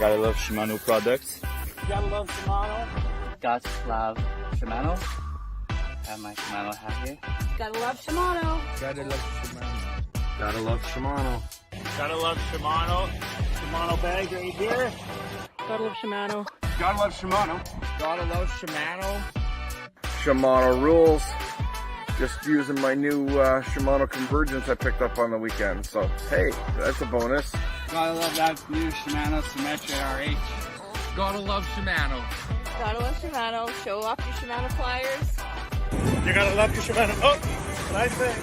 Gotta love Shimano products. Gotta love Shimano. Gotta love Shimano. Have my Shimano hat here. Gotta love Shimano. Gotta love Shimano. Gotta love Shimano. Gotta love Shimano. Shimano bag right here. Gotta love Shimano. Gotta love Shimano. Gotta love Shimano. Shimano rules. Just using my new Shimano Convergence I picked up on the weekend. So, hey, that's a bonus. Gotta love that new Shimano Symetra RH. Gotta love Shimano. Gotta love Shimano. Show off your Shimano pliers. You gotta love your Shimano. Oh, what I say?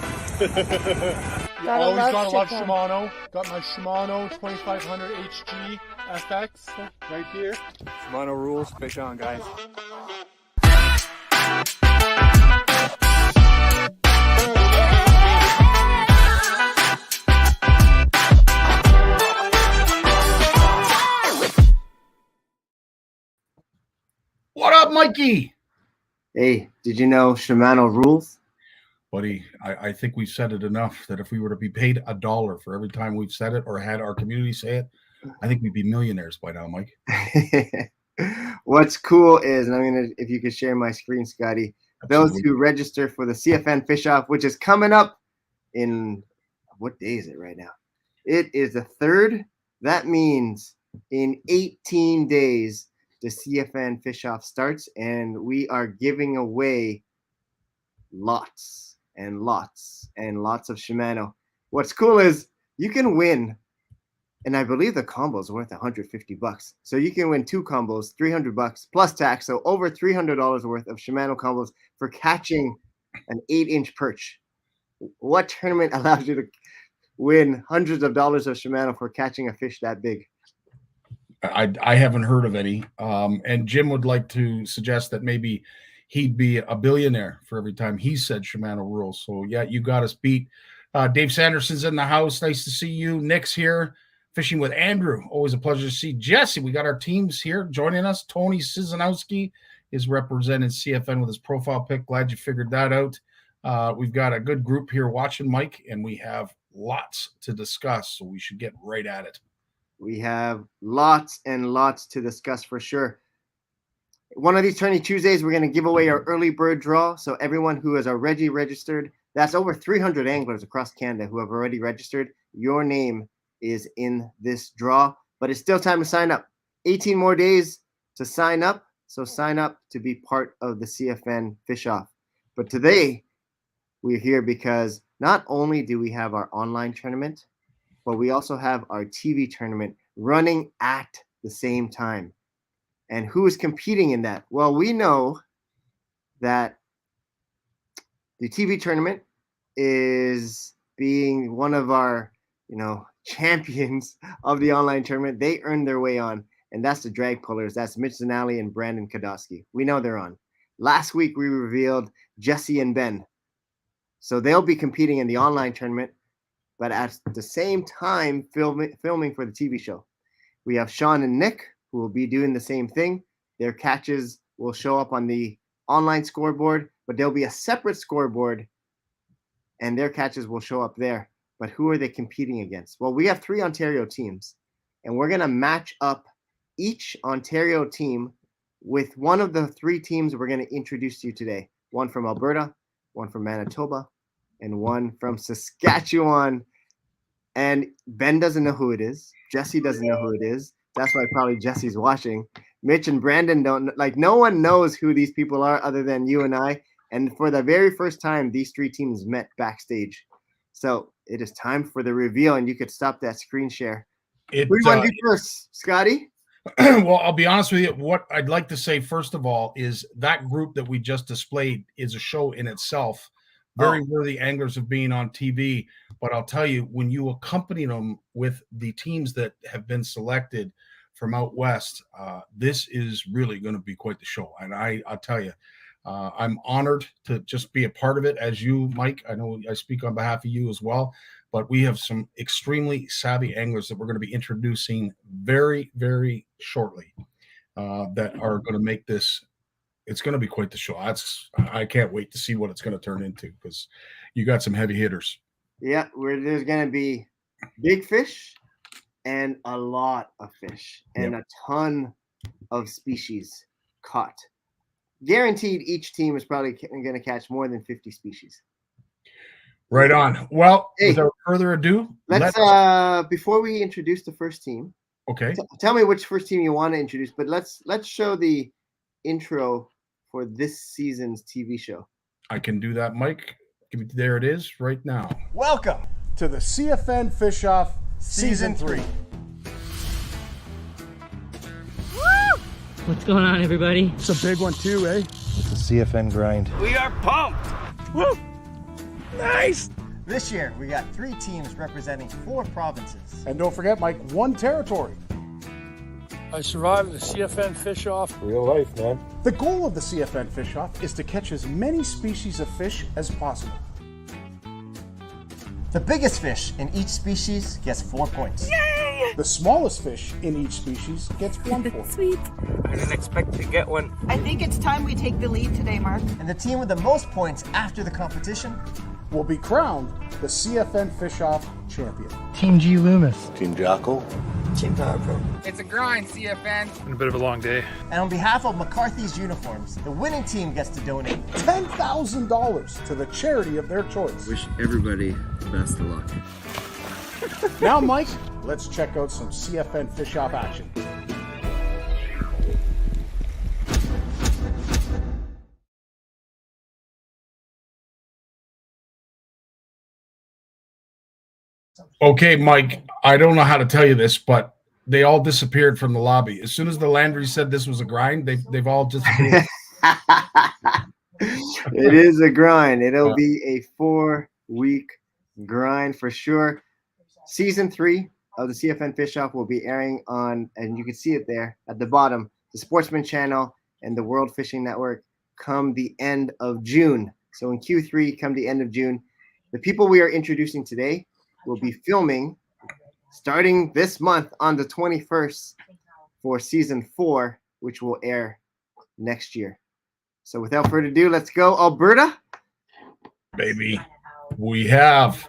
Always gotta love Shimano. Got my Shimano 2500 HG FX right here. Shimano rules. Fish on, guys. What up, Mikey? Hey, did you know Shimano rules? Buddy, I think we've said it enough that if we were to be paid $1 for every time we've said it or had our community say it, I think we'd be millionaires by now, Mike. What's cool is, and I'm gonna, if you could share my screen, Scotty, Absolutely. those who register for the CFN FishOFF, which is coming up in, what day is it right now? It is the 3rd. That means in 18 days, the CFN FishOFF starts, and we are giving away lots and lots and lots of Shimano. What's cool is you can win, and I believe the combo is worth $150. So you can win 2 combos, $300 plus tax. So over $300 worth of Shimano combos for catching an 8-inch perch. What tournament allows you to win hundreds of dollars of Shimano for catching a fish that big? I haven't heard of any. And Jim would like to suggest that maybe he'd be a billionaire for every time he said Shimano rules. So, yeah, you got us beat. Dave Sanderson's in the house. Nice to see you. Nick's here. Fishing with Andrew. Always a pleasure to see Jesse. We got our teams here joining us. Tony Sizanowski is representing CFN with his profile pic. Glad you figured that out. We've got a good group here watching, Mike, and we have lots to discuss, so we should get right at it. We have lots and lots to discuss for sure. One of these Tourney Tuesdays, we're going to give away our early bird draw. So everyone who has already registered, that's over 300 anglers across Canada who have already registered. Your name is in this draw, but it's still time to sign up. 18 more days to sign up. So sign up to be part of the CFN FishOFF. But today we're here because not only do we have our online tournament, but we also have our TV tournament running at the same time. And who is competing in that? Well, we know that the TV tournament is being one of our, champions of the online tournament. They earned their way on, and that's the drag pullers. That's Mitch Zanelli and Brandon Kodosky. We know they're on. Last week, we revealed Jesse and Ben. So they'll be competing in the online tournament, but at the same time filming for the TV show. We have Sean and Nick, who will be doing the same thing. Their catches will show up on the online scoreboard, but there'll be a separate scoreboard, and their catches will show up there. But who are they competing against? Well, we have 3 Ontario teams, and we're going to match up each Ontario team with one of the 3 teams we're going to introduce to you today. One from Alberta, one from Manitoba, and one from Saskatchewan. And Ben doesn't know who it is. Jesse doesn't know who it is. That's why probably Jesse's watching. Mitch and Brandon don't, no one knows who these people are other than you and I. And for the very first time, these 3 teams met backstage. So it is time for the reveal, and you could stop that screen share. Who do you want to do first, Scotty? Well, I'll be honest with you. What I'd like to say, first of all, is that group that we just displayed is a show in itself. Very worthy anglers of being on TV. But I'll tell you, when you accompany them with the teams that have been selected from out west, this is really going to be quite the show. And I'll tell you, I'm honored to just be a part of it. As you, Mike, I know I speak on behalf of you as well. But we have some extremely savvy anglers that we're going to be introducing very, very shortly that are going to make this. It's going to be quite the show. I can't wait to see what it's going to turn into, because you got some heavy hitters. Yeah, there's going to be big fish and a lot of fish and a ton of species caught. Guaranteed each team is probably going to catch more than 50 species. Right on. Well, without further ado, let's before we introduce the first team. Okay. Tell me which first team you want to introduce, but let's show the intro for this season's TV show. I can do that, Mike. There it is right now. Welcome to the CFN FishOFF Season 3. What's going on, everybody? It's a big one too, eh? It's the CFN grind. We are pumped. Woo! Nice! This year, we got 3 teams representing 4 provinces. And don't forget, Mike, 1 territory. I survived the CFN FishOFF. Real life, man. The goal of the CFN FishOFF is to catch as many species of fish as possible. The biggest fish in each species gets 4 points. Yay! The smallest fish in each species gets 1 point. Sweet. I didn't expect to get one. I think it's time we take the lead today, Mark. And the team with the most points after the competition will be crowned the CFN FishOFF champion. Team G Loomis. Team Jocko. Team Power Pro. It's a grind, CFN. Been a bit of a long day. And on behalf of McCarthy's Uniforms, the winning team gets to donate $10,000 to the charity of their choice. Wish everybody the best of luck. Now, Mike, let's check out some CFN FishOFF action. Okay, Mike, I don't know how to tell you this, but they all disappeared from the lobby. As soon as the Landry said this was a grind, they've all disappeared. It is a grind. It'll be a 4-week grind for sure. Season 3 of the CFN FishOFF will be airing on, and you can see it there at the bottom, the Sportsman Channel and the World Fishing Network come the end of June. So in Q3, come the end of June, the people we are introducing today will be filming starting this month on the 21st for season 4, which will air next year. So without further ado, let's go Alberta. Baby, we have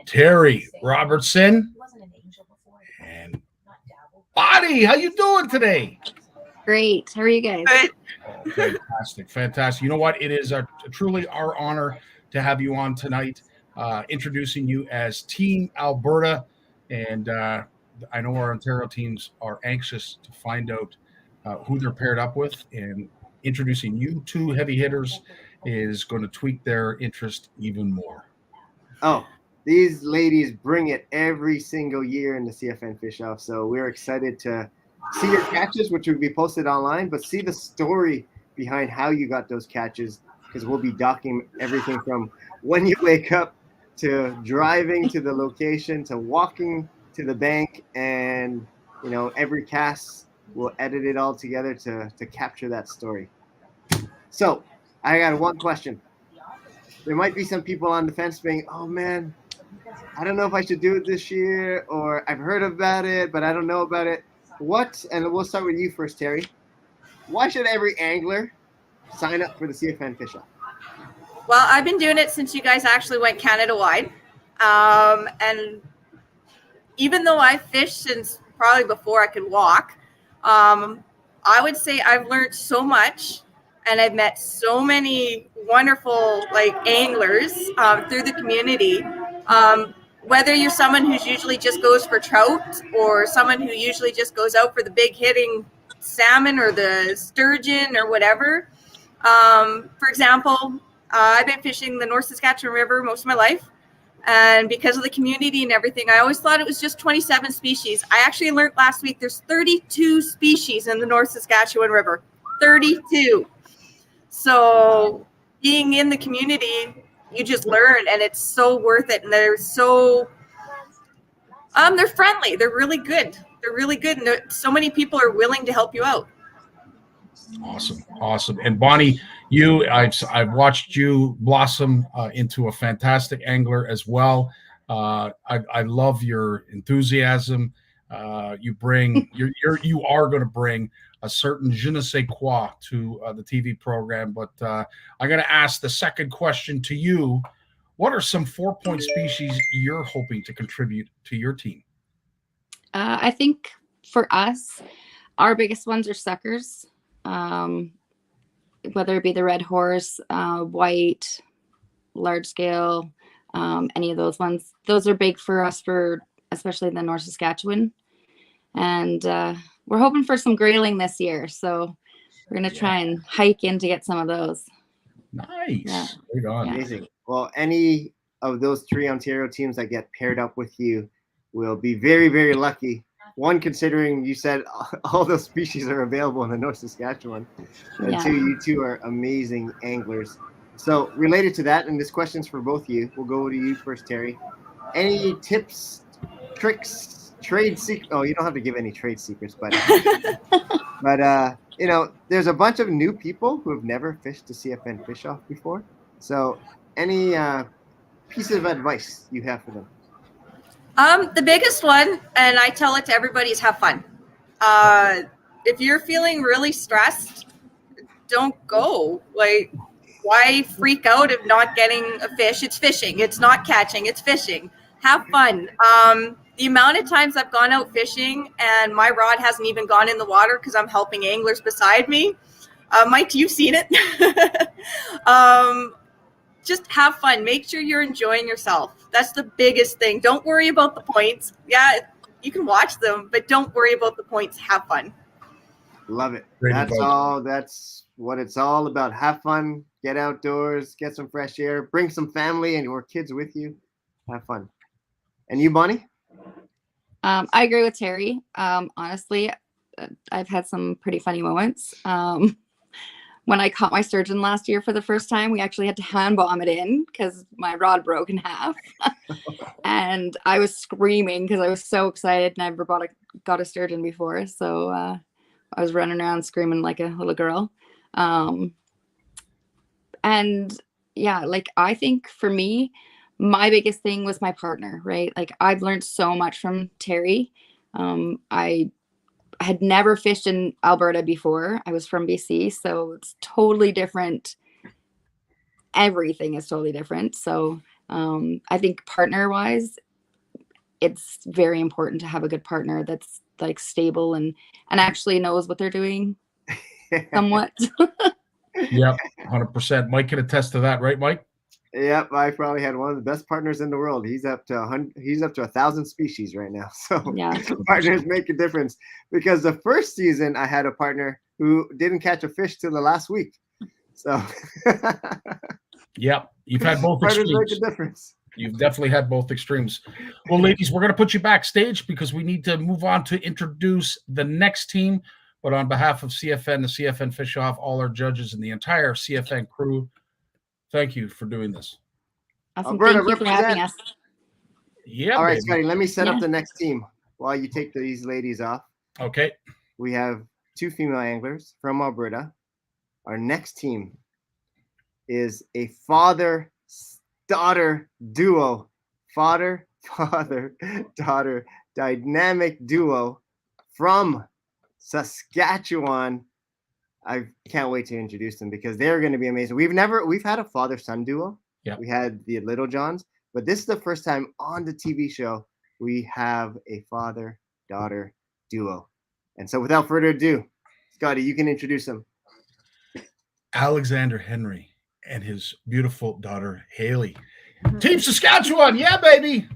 Terry Robertson and Bonnie. How you doing today? Great. How are you guys? Fantastic, fantastic. You know what? It is truly our honor to have you on tonight. Introducing you as Team Alberta, and I know our Ontario teams are anxious to find out who they're paired up with, and introducing you 2 heavy hitters is going to tweak their interest even more. Oh, these ladies bring it every single year in the CFN FishOFF, so we're excited to see your catches, which will be posted online, but see the story behind how you got those catches, because we'll be documenting everything from when you wake up to driving to the location to walking to the bank, and every cast we'll edit it all together to capture that story. So I got one question. There might be some people on the fence being, oh man, I don't know if I should do it this year, or I've heard about it but I don't know about it. And we'll start with you first, Terry. Why should every angler sign up for the CFN FishOFF? Well, I've been doing it since you guys actually went Canada-wide. And even though I fished since probably before I could walk, I would say I've learned so much, and I've met so many wonderful anglers through the community. Whether you're someone who's usually just goes for trout, or someone who usually just goes out for the big hitting salmon or the sturgeon or whatever. For example, I've been fishing the North Saskatchewan River most of my life, and because of the community and everything, I always thought it was just 27 species. I actually learned last week there's 32 species in the North Saskatchewan River. 32. So being in the community, you just learn, and it's so worth it. And they're so they're friendly. They're really good. They're really good, and so many people are willing to help you out. Awesome. And Bonnie, I've watched you blossom into a fantastic angler as well. I love your enthusiasm. You are going to bring a certain je ne sais quoi to the TV program. But I'm going to ask the second question to you. What are some 4-point species you're hoping to contribute to your team? I think for us, our biggest ones are suckers, whether it be the red horse, white, large scale, any of those ones. Those are big for us, for especially the North Saskatchewan. And we're hoping for some grayling this year, so we're going to try and hike in to get some of those. Nice. Yeah. Right on. Amazing. Well, any of those 3 Ontario teams that get paired up with you will be very, very lucky. One, considering you said all those species are available in the North Saskatchewan. And 2, you two are amazing anglers. So related to that, and this question's for both of you. We'll go to you first, Terry. Any tips, tricks, trade secrets? Oh, you don't have to give any trade secrets, but you know, there's a bunch of new people who have never fished the CFN FishOFF before. So any piece of advice you have for them? The biggest one, and I tell it to everybody, is have fun. If you're feeling really stressed, don't go. Like, why freak out of not getting a fish? It's fishing. It's not catching. It's fishing. Have fun. The amount of times I've gone out fishing and my rod hasn't even gone in the water because I'm helping anglers beside me. Mike, you've seen it. Just have fun. Make sure you're enjoying yourself. That's the biggest thing. Don't worry about the points. Yeah, you can watch them, but don't worry about the points. Have fun. Love it. Great That's advice. all. That's what it's all about. Have fun. Get outdoors. Get some fresh air. Bring some family and your kids with you. Have fun. And you, Bonnie? I agree with Terry. Honestly, I've had some pretty funny moments. When I caught my sturgeon last year for the first time, we actually had to hand bomb it in because my rod broke in half. And I was screaming because I was so excited. Never got a sturgeon before. So I was running around screaming like a little girl. And yeah, like I think for me, my biggest thing was my partner, right? Like I've learned so much from Terry. I had never fished in Alberta before. I was from BC, so it's totally different. Everything is totally different. So I think partner wise, it's very important to have a good partner that's like stable and actually knows what they're doing somewhat. Yep, 100%. Mike can attest to that, right, Mike? Yep, I probably had one of the best partners in the world. He's up to 1,000 species right now. So yeah, partners make a difference. Because the first season I had a partner who didn't catch a fish till the last week. So yep, you've had both partners extremes. make a difference. You've definitely had both extremes. Well, ladies, we're going to put you backstage because we need to move on to introduce the next team. But on behalf of CFN, the CFN FishOFF, all our judges, and the entire CFN crew, thank you for doing this. Awesome. Alberta, Thank you for having us. Yeah. All right, baby. Scotty, let me set up the next team while you take these ladies off. Okay. We have 2 female anglers from Alberta. Our next team is a father-daughter duo. Father-daughter dynamic duo from Saskatchewan. I can't wait to introduce them because they're going to be amazing. We've had a father-son duo. Yeah. We had the Little Johns, but this is the first time on the TV show we have a father-daughter duo. And so without further ado, Scotty, you can introduce them. Alexander Henry and his beautiful daughter, Haley. Team Saskatchewan. Yeah, baby.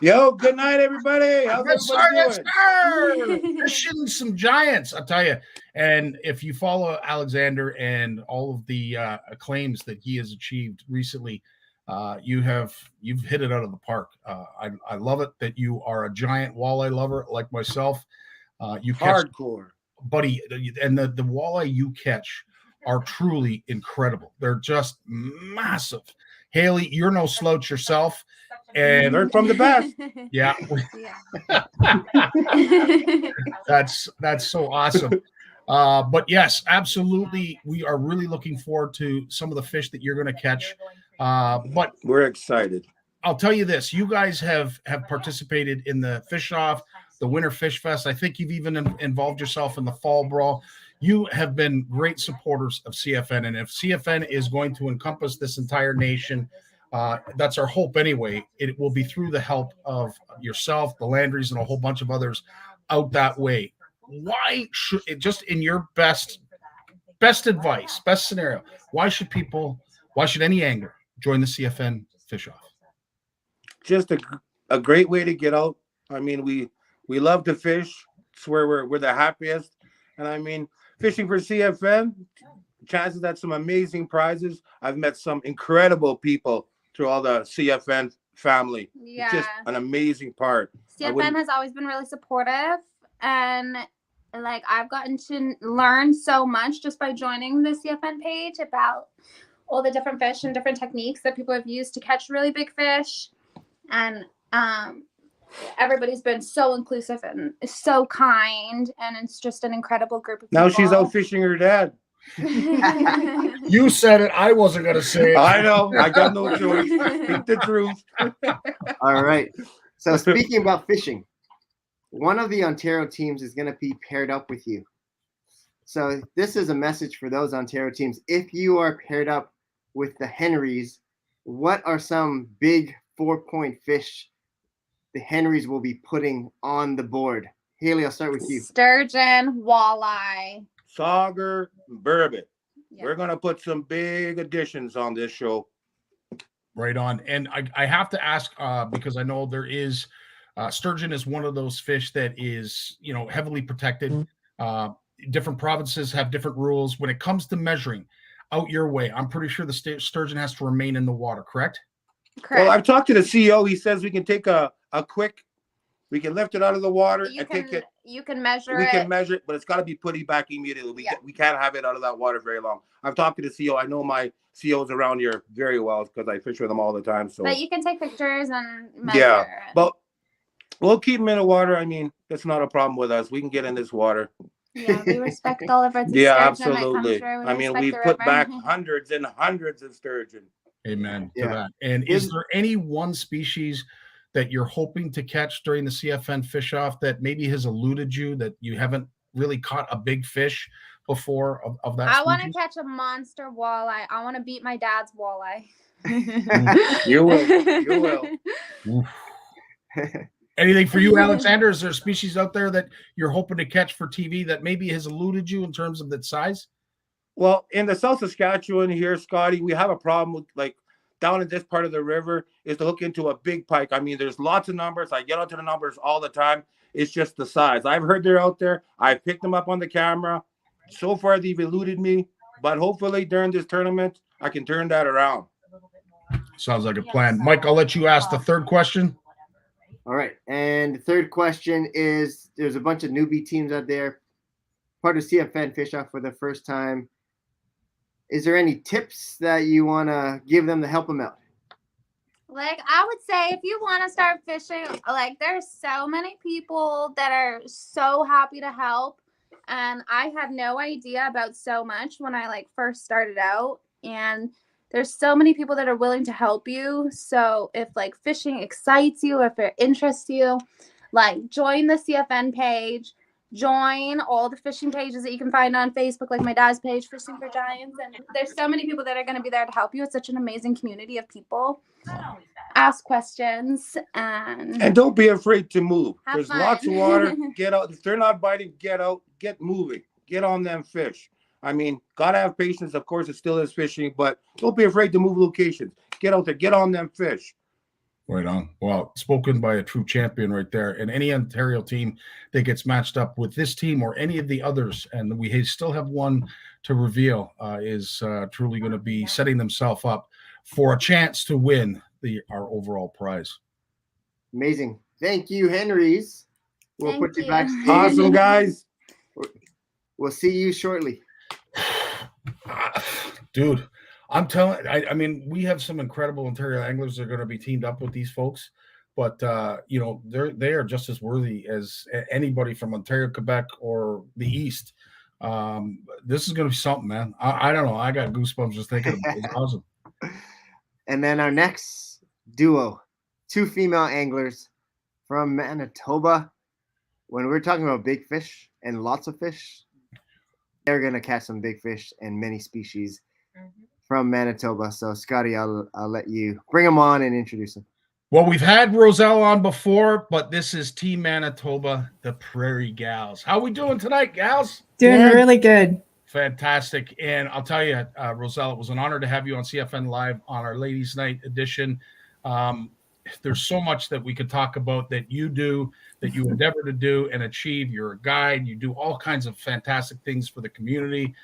Yo, good night, everybody. How's everybody doing? Fishing some giants, I'll tell you. And if you follow Alexander and all of the acclaims that he has achieved recently, you've hit it out of the park. I love it that you are a giant walleye lover like myself. You catch, Hardcore, buddy, and the walleye you catch are truly incredible. They're just massive. Haley, you're no slouch yourself. And learn from the best. Yeah. That's so awesome. But yes, absolutely. We are really looking forward to some of the fish that you're going to catch. But we're excited. I'll tell you this, you guys have participated in the FishOFF, the Winter Fish Fest. I think you've even involved yourself in the Fall Brawl. You have been great supporters of CFN. And if CFN is going to encompass this entire nation, That's our hope anyway. It will be through the help of yourself, the Landrys, and a whole bunch of others out that way. Why should it, just in your best advice, best scenario, why should any angler join the CFN FishOFF? Just a great way to get out. I mean, we love to fish. It's where we're the happiest. And I mean, fishing for CFN, chances at some amazing prizes. I've met some incredible people through all the CFN family. Yeah. It's just an amazing part. CFN has always been really supportive, and like I've gotten to learn so much just by joining the CFN page about all the different fish and different techniques that people have used to catch really big fish. And everybody's been so inclusive and so kind, and it's just an incredible group of people. Now she's out fishing her dad. You said it. I wasn't going to say it. I know. I got no choice. Speak the truth. All right. So speaking about fishing, one of the Ontario teams is going to be paired up with you. So this is a message for those Ontario teams. If you are paired up with the Henrys, what are some big 4-point fish the Henrys will be putting on the board? Haley, I'll start with you. Sturgeon, walleye, Sauger, burbot. Yeah. We're going to put some big additions on this show. Right on. And I have to ask, because I know there is sturgeon is one of those fish that is, heavily protected. Different provinces have different rules when it comes to measuring out your way. I'm pretty sure the sturgeon has to remain in the water, correct? Correct. Well, I've talked to the CEO. He says we can take a quick, we can lift it out of the water take it. You can measure We it. can measure it, but it's got to be put back immediately. We can't have it out of that water very long. I've talked to the CEO. I know my CEOs around here very well because I fish with them all the time. So, but you can take pictures and measure. Yeah, it. but we'll keep them in the water. I mean, that's not a problem with us. We can get in this water. Yeah, we respect all of our Yeah, sturgeon that comes absolutely. through. We I mean, respect we've the put river. back hundreds and hundreds of sturgeon. Amen to Yeah. that. And is there any one species that you're hoping to catch during the CFN FishOFF that maybe has eluded you, that you haven't really caught a big fish before of that I want to species? catch a monster walleye. I want to beat my dad's walleye. You will. You will. Anything for you, Alexander? Is there a species out there that you're hoping to catch for TV that maybe has eluded you in terms of its size? Well, in the South Saskatchewan here, Scotty, we have a problem with, like, down in this part of the river is to hook into a big pike. I mean, there's lots of numbers. I get onto the numbers all the time. It's just the size. I've heard they're out there. I've picked them up on the camera. So far, they've eluded me. But hopefully during this tournament, I can turn that around. Sounds like a plan. Mike, I'll let you ask the third question. All right. And the third question is, there's a bunch of newbie teams out there, part of CFN FishOFF for the first time. Is there any tips that you want to give them to help them out? Like, I would say if you want to start fishing, like, there's so many people that are so happy to help. And I had no idea about so much when I first started out. And there's so many people that are willing to help you. So if fishing excites you, if it interests you, join the CFN page. Join all the fishing pages that you can find on Facebook, like my dad's page, Fishing for Giants. And there's so many people that are going to be there to help you. It's such an amazing community of people. Ask questions and don't be afraid to move. Have There's fun. lots of water. Get out. If they're not biting, get out. Get moving. Get on them fish. I mean, gotta have patience. Of course, it still is fishing, but don't be afraid to move locations. Get out there. Get on them fish. Right on. Well, spoken by a true champion right there. And any Ontario team that gets matched up with this team or any of the others, and we still have one to reveal, is truly going to be setting themselves up for a chance to win our overall prize. Amazing. Thank you, Henrys. We'll Thank put you you. backstage. Awesome, guys. We'll see you shortly. Dude, I'm telling. I mean, we have some incredible Ontario anglers that are going to be teamed up with these folks, but they are just as worthy as anybody from Ontario, Quebec, or the East. This is going to be something, man. I don't know. I got goosebumps just thinking about it. It's awesome. And then our next duo, two female anglers from Manitoba. When we're talking about big fish and lots of fish, they're going to catch some big fish and many species. from Manitoba. So, Scottie, I'll let you bring him on and introduce him. Well, we've had Roselle on before, but this is Team Manitoba, the Prairie Gals. How we doing tonight, gals? Doing really good. Fantastic. And I'll tell you, Roselle, it was an honor to have you on CFN Live on our Ladies' Night edition. There's so much that we could talk about that you do, that you endeavor to do and achieve. You're a guide. You do all kinds of fantastic things for the community.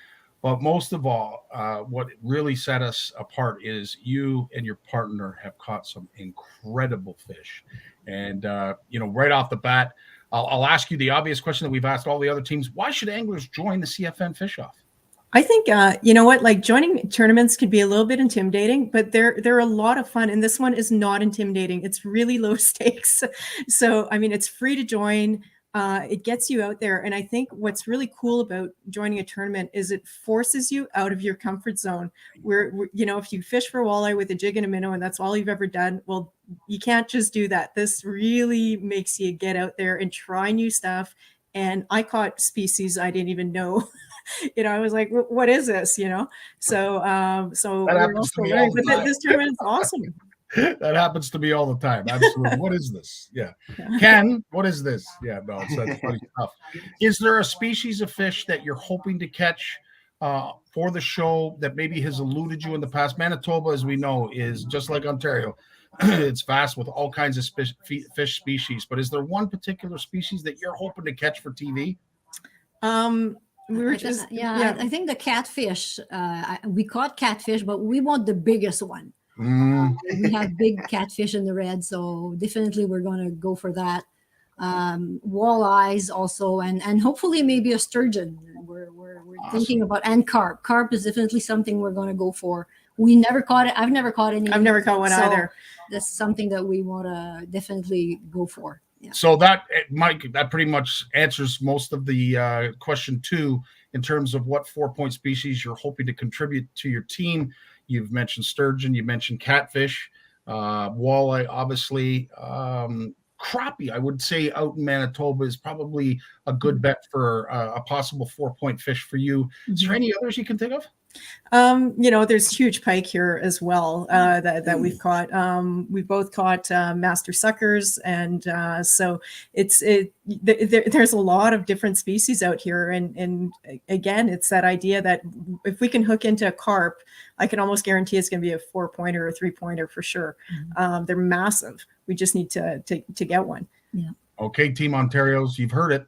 But most of all, what really set us apart is you and your partner have caught some incredible fish. And, right off the bat, I'll ask you the obvious question that we've asked all the other teams. Why should anglers join the CFN FishOFF? I think, like joining tournaments could be a little bit intimidating, but they're a lot of fun. And this one is not intimidating. It's really low stakes. So, I mean, it's free to join. It gets you out there. And I think what's really cool about joining a tournament is it forces you out of your comfort zone where if you fish for walleye with a jig and a minnow and that's all you've ever done, well, you can't just do that. This really makes you get out there and try new stuff. And I caught species I didn't even know. I was like, what is this? So we're also learning, but this tournament is awesome. That happens to me all the time. Absolutely. What is this? Yeah. Ken, what is this? Yeah, no, that's funny stuff. Is there a species of fish that you're hoping to catch for the show that maybe has eluded you in the past? Manitoba, as we know, is just like Ontario. It's vast with all kinds of fish species. But is there one particular species that you're hoping to catch for TV? I think the catfish. We caught catfish, but we want the biggest one. We have big catfish in the red, so definitely we're going to go for that. Walleyes also, and hopefully maybe a sturgeon. We're awesome. Thinking about, and carp. Carp is definitely something we're going to go for. We never caught it. I've never caught any. I've never caught one either. That's something that we want to definitely go for. Yeah. So that, Mike, that pretty much answers most of the question 2 in terms of what 4-point species you're hoping to contribute to your team. You've mentioned sturgeon, you mentioned catfish, walleye, obviously. Crappie, I would say, out in Manitoba is probably a good bet for a possible 4-point fish for you. Is there any others you can think of? There's huge pike here as well that we've caught. We've both caught master suckers, and so there's a lot of different species out here. And again, it's that idea that if we can hook into a carp, I can almost guarantee it's going to be a 4-pointer or 3-pointer for sure. They're massive. We just need to get one. Yeah. Okay, Team Ontarios, you've heard it.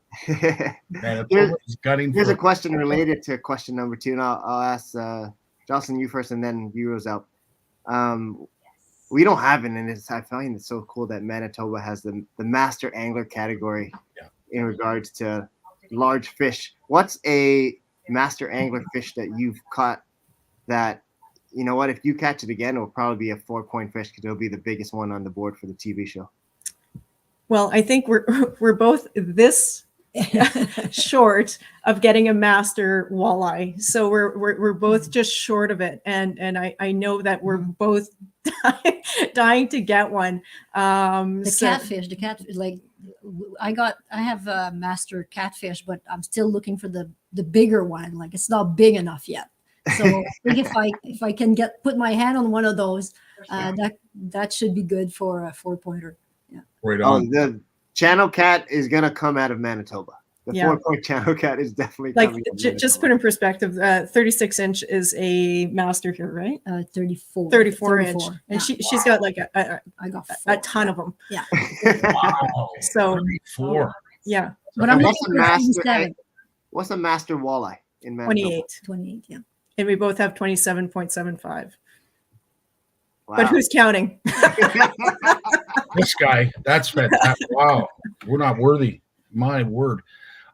Here's a question related to question number 2, and I'll ask Jocelyn you first, and then viewers out. We don't have it, and I find it so cool that Manitoba has the master angler category in regards to large fish. What's a master angler fish that you've caught that, if you catch it again, it'll probably be a 4-point fish because it'll be the biggest one on the board for the TV show? Well, I think we're both this short of getting a master walleye, so we're both just short of it, and I know that we're both dying to get one. Catfish, like I have a master catfish, but I'm still looking for the bigger one. Like it's not big enough yet. So I think if I can put my hand on one of those, that should be good for a 4-pointer. Yeah. Right on. The channel cat is gonna come out of Manitoba. The 4-point channel cat is definitely coming. Just put in perspective, 36-inch is a master here, right? 34 inch, and she's got like I got a ton of them. Yeah. Wow. So 34. Yeah. But I'm what's a master walleye in Manitoba? 28. Yeah. And we both have 27.75. Wow. But who's counting? This guy, that's fantastic. Wow, we're not worthy. My word.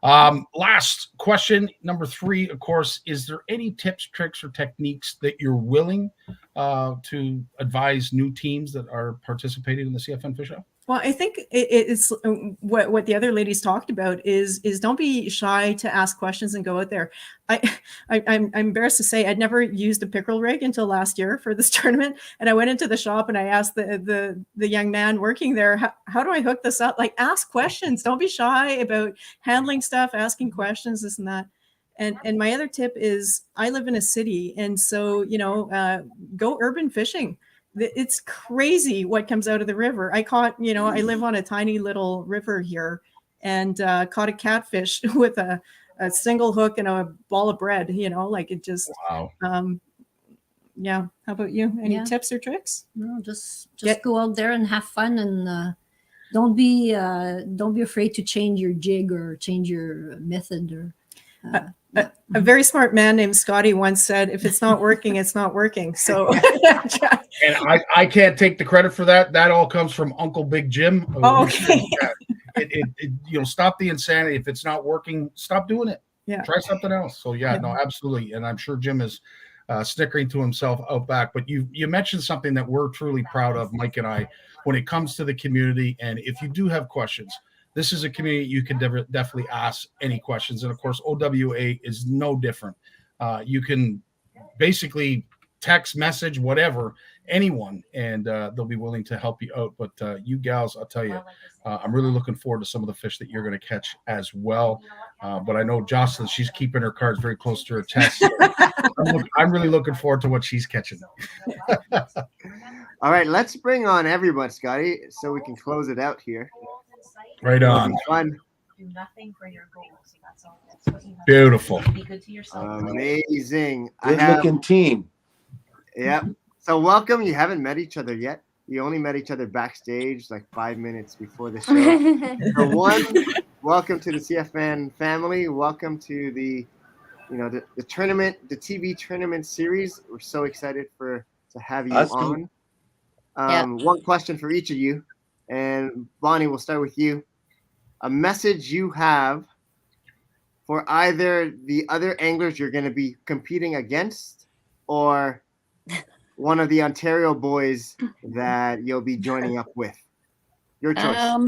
Last question, number 3, of course, is there any tips, tricks, or techniques that you're willing to advise new teams that are participating in the CFN FishOFF? Well, I think it's what the other ladies talked about is don't be shy to ask questions and go out there. I'm embarrassed to say I'd never used a pickerel rig until last year for this tournament, and I went into the shop and I asked the young man working there, how do I hook this up? Like, ask questions. Don't be shy about handling stuff, asking questions, this and that. And my other tip is I live in a city, and so go urban fishing. It's crazy what comes out of the river. I caught, I live on a tiny little river here, and caught a catfish with a single hook and a ball of bread. Like it just. Wow. Yeah. How about you? Any Yeah. tips or tricks? No, just go out there and have fun, and don't be afraid to change your jig or change your method. Or a very smart man named Scottie once said, "If it's not working, it's not working." So, and I can't take the credit for that. That all comes from Uncle Big Jim. Oh, okay. Stop the insanity. If it's not working, stop doing it. Yeah. Try something else. So yeah, no, absolutely. And I'm sure Jim is snickering to himself out back. But you mentioned something that we're truly proud of, Mike and I, when it comes to the community. And if you do have questions, this is a community you can definitely ask any questions. And of course, OWA is no different. You can basically text, message, whatever, anyone, and they'll be willing to help you out. But you gals, I'll tell you, I'm really looking forward to some of the fish that you're going to catch as well. But I know Jocelyn, she's keeping her cards very close to her chest. So I'm really looking forward to what she's catching. All right, let's bring on everyone, Scottie, so we can close it out here. Right on. Fun. Do nothing for your goals. That's all. That's what you have. Beautiful. Be good to yourself. Amazing. Good looking team. Yep. So welcome. You haven't met each other yet. You only met each other backstage like 5 minutes before the show. So one, welcome to the CFN family. Welcome to the tournament, the TV tournament series. We're so excited to have you on. One question for each of you. And Bonnie, we'll start with you. A message you have for either the other anglers you're going to be competing against or one of the Ontario boys that you'll be joining up with. Your choice.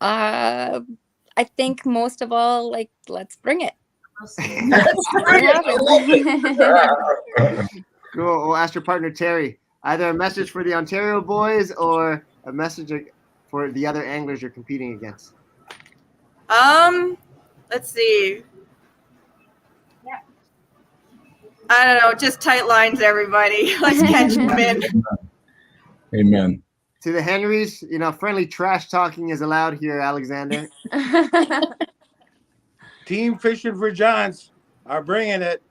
I think most of all, let's bring it. Cool. We'll ask your partner, Terry. Either a message for the Ontario boys or a message for the other anglers you're competing against. Let's see. I don't know. Just tight lines, everybody. Let's catch them in. Amen. To the Henrys, friendly trash talking is allowed here, Alexander. Team Fishing for Johns are bringing it.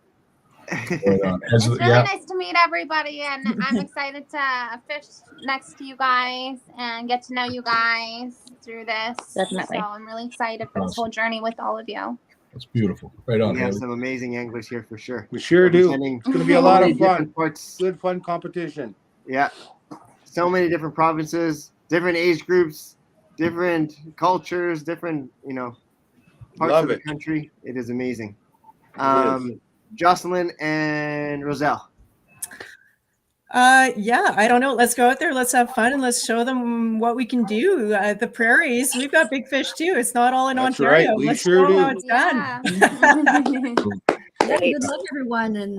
It's really nice to meet everybody, and I'm excited to fish next to you guys and get to know you guys through this. Definitely. So I'm really excited for this whole journey with all of you. That's beautiful. Right on. We have some amazing anglers here for sure. We sure do. It's going to be a lot of fun. Parts. Good fun competition. Yeah. So many different provinces, different age groups, different cultures, different, parts of the country. It is amazing. Jocelyn and Roselle. Yeah, I don't know. Let's go out there. Let's have fun and let's show them what we can do. The prairies, we've got big fish too. It's not all in Ontario. Right. We let's sure show do. how it's done. Good luck, everyone, and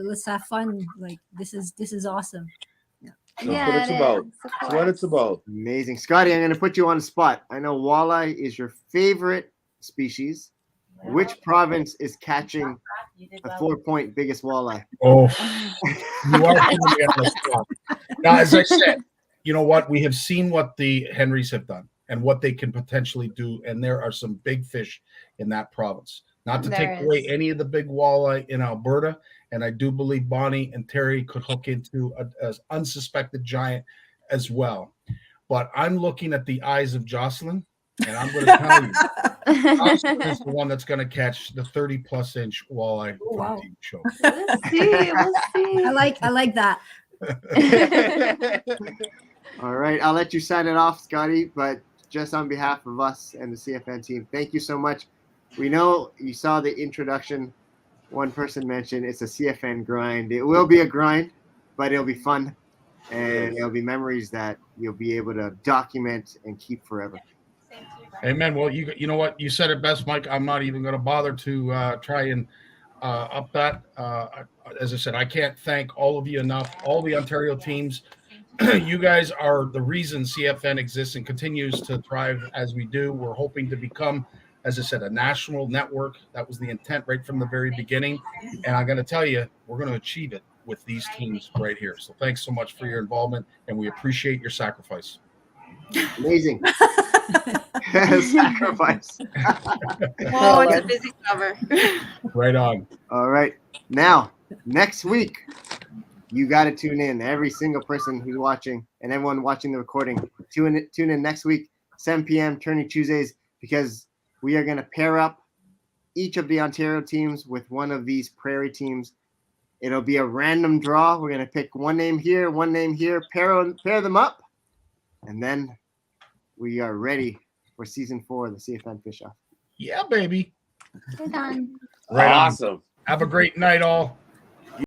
let's have fun. Like this is awesome. That's what it's about. That's what it's about. Amazing. Scottie, I'm going to put you on the spot. I know walleye is your favorite species. Which province is catching a 4-point biggest walleye? Oh, you are putting me on the spot. Now, as I said, you know what? We have seen what the Henrys have done and what they can potentially do, and there are some big fish in that province. Not to take away any of the big walleye in Alberta, and I do believe Bonnie and Terry could hook into an unsuspected giant as well. But I'm looking at the eyes of Jocelyn, and I'm going to tell you, Jocelyn is the one that's going to catch the 30-plus inch walleye for the team show. We'll see. I like that. All right, I'll let you sign it off, Scottie, but just on behalf of us and the CFN team, thank you so much. We know you saw the introduction. One person mentioned it's a CFN grind. It will be a grind, but it'll be fun, and it'll be memories that you'll be able to document and keep forever. Amen. Well, you know what? You said it best, Mike. I'm not even going to bother to try and up that. As I said, I can't thank all of you enough, all the Ontario teams. You guys are the reason CFN exists and continues to thrive as we do. We're hoping to become as I said, a national network. That was the intent right from the very beginning. And I'm going to tell you, we're going to achieve it with these teams right here. So thanks so much for your involvement, and we appreciate your sacrifice. Amazing. Sacrifice. Oh, it's a busy summer. Right on. All right. Now, next week, you got to tune in. Every single person who's watching and everyone watching the recording, tune in next week, 7 p.m. Tourney Tuesdays, because we are going to pair up each of the Ontario teams with one of these Prairie teams. It'll be a random draw. We're going to pick one name here, pair them up, and then we are ready for season 4 of the CFN FishOFF. Yeah, baby. We're done. Right on. Awesome. Have a great night, all.